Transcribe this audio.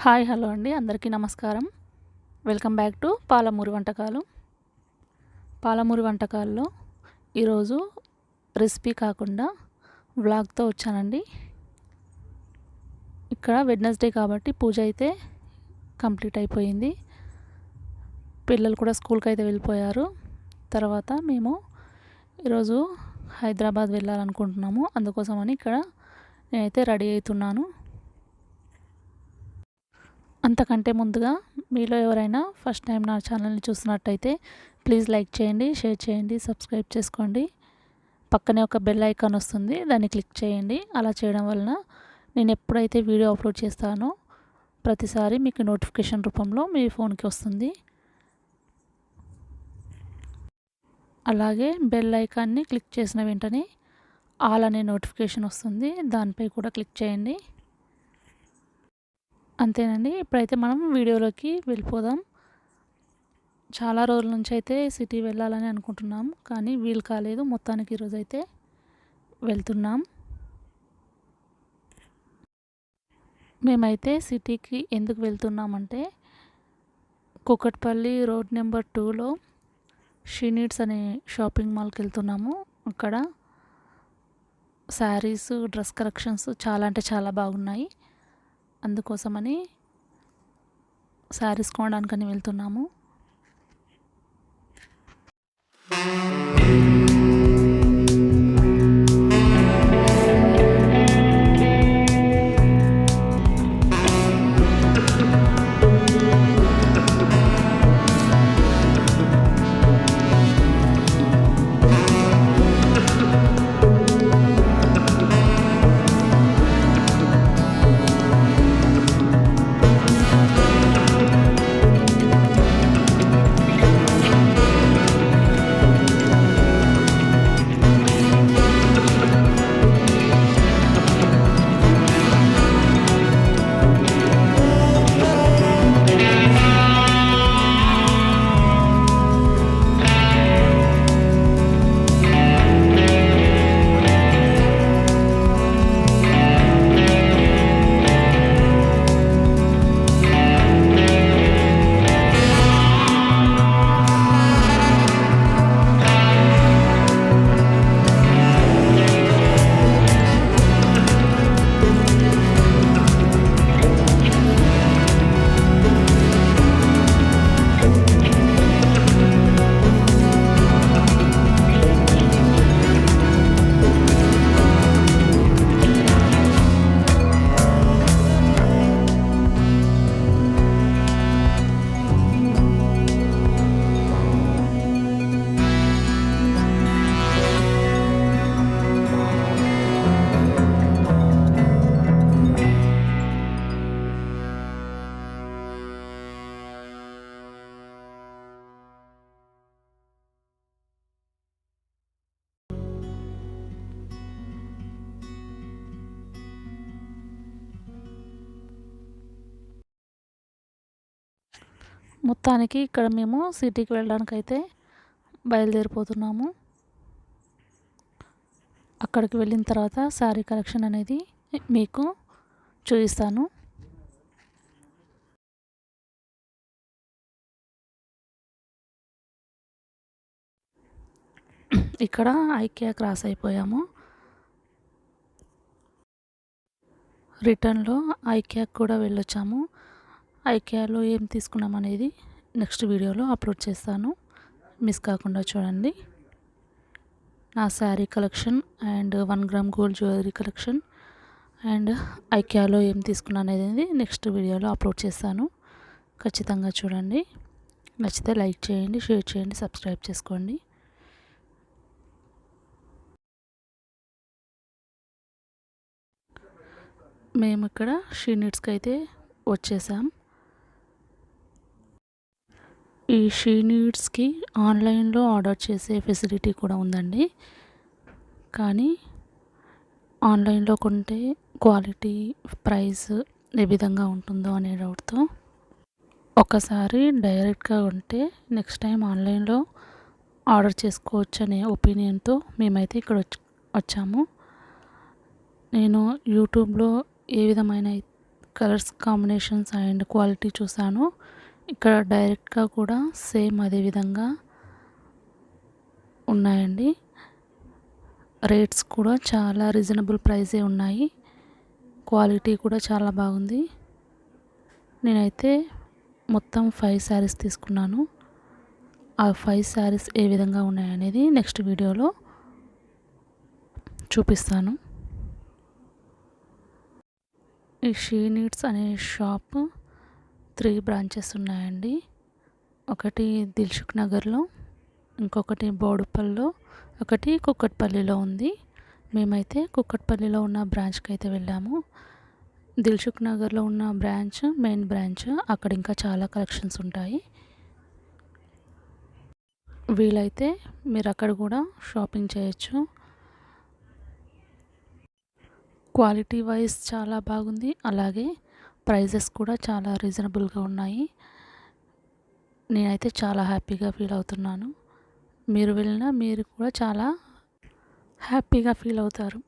Hi hello అండి, అందరికీ నమస్కారం. వెల్కమ్ బ్యాక్ టు పాలమూరి వంటకాలు. పాలమూరి వంటకాల్లో ఈరోజు రెసిపీ కాకుండా వ్లాగ్తో వచ్చానండి. ఇక్కడ వెడ్నెస్డే కాబట్టి పూజ అయితే కంప్లీట్ అయిపోయింది. పిల్లలు కూడా స్కూల్కి అయితే వెళ్ళిపోయారు. తర్వాత మేము ఈరోజు హైదరాబాద్ వెళ్ళాలనుకుంటున్నాము. అందుకోసమని ఇక్కడ నేనైతే రెడీ అవుతున్నాను. అంతకంటే ముందుగా మీలో ఎవరైనా ఫస్ట్ టైం నా ఛానల్ని చూస్తున్నట్టయితే ప్లీజ్ లైక్ చేయండి, షేర్ చేయండి, సబ్స్క్రైబ్ చేసుకోండి. పక్కనే ఒక బెల్ ఐకాన్ వస్తుంది, దాన్ని క్లిక్ చేయండి. అలా చేయడం వలన నేను ఎప్పుడైతే వీడియో అప్లోడ్ చేస్తానో ప్రతిసారి మీకు నోటిఫికేషన్ రూపంలో మీ ఫోన్కి వస్తుంది. అలాగే బెల్ ఐకాన్ని క్లిక్ చేసిన వెంటనే ఆల్ అనే నోటిఫికేషన్ వస్తుంది, దానిపై కూడా క్లిక్ చేయండి. అంతేనండి. ఇప్పుడైతే మనం వీడియోలోకి వెళ్ళిపోదాం. చాలా రోజుల నుంచి అయితే సిటీ వెళ్ళాలని అనుకుంటున్నాం, కానీ వీలు కాలేదు. మొత్తానికి ఈరోజు అయితే వెళ్తున్నాం. మేమైతే సిటీకి ఎందుకు వెళ్తున్నామంటే కూకట్పల్లి రోడ్ నెంబర్ 2లో షీ నీడ్స్ అనే షాపింగ్ మాల్కి వెళ్తున్నాము. అక్కడ శారీస్, డ్రెస్ కలెక్షన్స్ చాలా అంటే చాలా బాగున్నాయి. అందుకోసమని శారీస్ కొనడానికని వెళ్తున్నాము. మొత్తానికి ఇక్కడ మేము సిటీకి వెళ్ళడానికైతే బయలుదేరిపోతున్నాము. అక్కడికి వెళ్ళిన తర్వాత శారీ కలెక్షన్ అనేది మీకు చూపిస్తాను. ఇక్కడ ఐకియా క్రాస్ అయిపోయాము. రిటర్న్లో ఐకియాకి కూడా వెళ్ళొచ్చాము. ఐకియాలో ఏం తీసుకున్నాం అనేది నెక్స్ట్ వీడియోలో అప్లోడ్ చేస్తాను, మిస్ కాకుండా చూడండి. నా sari collection and 1 gram gold jewellery collection and ఐకియాలో ఏం తీసుకున్నాను అనేది నెక్స్ట్ వీడియోలో అప్లోడ్ చేస్తాను. ఖచ్చితంగా చూడండి. నచ్చితే లైక్ చేయండి, షేర్ చేయండి, సబ్స్క్రైబ్ చేసుకోండి. మేము ఇక్కడ షీ నీడ్స్కి అయితే వచ్చేసాం. ఈ షీ నీడ్స్కి ఆన్లైన్లో ఆర్డర్ చేసే ఫెసిలిటీ కూడా ఉందండి, కానీ ఆన్లైన్లో కొంటే క్వాలిటీ, ప్రైస్ ఏ విధంగా ఉంటుందో అనే డౌట్తో ఒకసారి డైరెక్ట్గా కొంటే నెక్స్ట్ టైం ఆన్లైన్లో ఆర్డర్ చేసుకోవచ్చు అనే ఒపీనియన్తో మేమైతే ఇక్కడ వచ్చాము. నేను యూట్యూబ్లో ఏ విధమైన కలర్స్ కాంబినేషన్స్ అండ్ క్వాలిటీ చూసాను. ఇక్కడ డైరెక్ట్గా కూడా సేమ్ అదే విధంగా ఉన్నాయండి. రేట్స్ కూడా చాలా రీజనబుల్ ప్రైజే ఉన్నాయి. క్వాలిటీ కూడా చాలా బాగుంది. నేనైతే మొత్తం 5 శారీస్ తీసుకున్నాను. ఆ 5 శారీస్ ఏ విధంగా ఉన్నాయనేది నెక్స్ట్ వీడియోలో చూపిస్తాను. ఈ షీ నీడ్స్ అనే షాప్ 3 బ్రాంచెస్ ఉన్నాయండి. ఒకటి దిల్సుఖ్ నగర్లో, ఇంకొకటి బోడుప్పల్లో, ఒకటి కుక్కట్పల్లిలో ఉంది. మేమైతే కుక్కట్పల్లిలో ఉన్న బ్రాంచ్కి అయితే వెళ్ళాము. దిల్సుఖ్ నగర్లో ఉన్న బ్రాంచ్ మెయిన్ బ్రాంచ్, అక్కడ ఇంకా చాలా కలెక్షన్స్ ఉంటాయి. వీలైతే మీరు అక్కడ కూడా షాపింగ్ చేయొచ్చు. క్వాలిటీ వైజ్ చాలా బాగుంది, అలాగే ప్రైజెస్ కూడా చాలా రీజనబుల్గా ఉన్నాయి. నేనైతే చాలా హ్యాపీగా ఫీల్ అవుతున్నాను. మీరు వెళ్ళినా మీరు కూడా చాలా హ్యాపీగా ఫీల్ అవుతారు.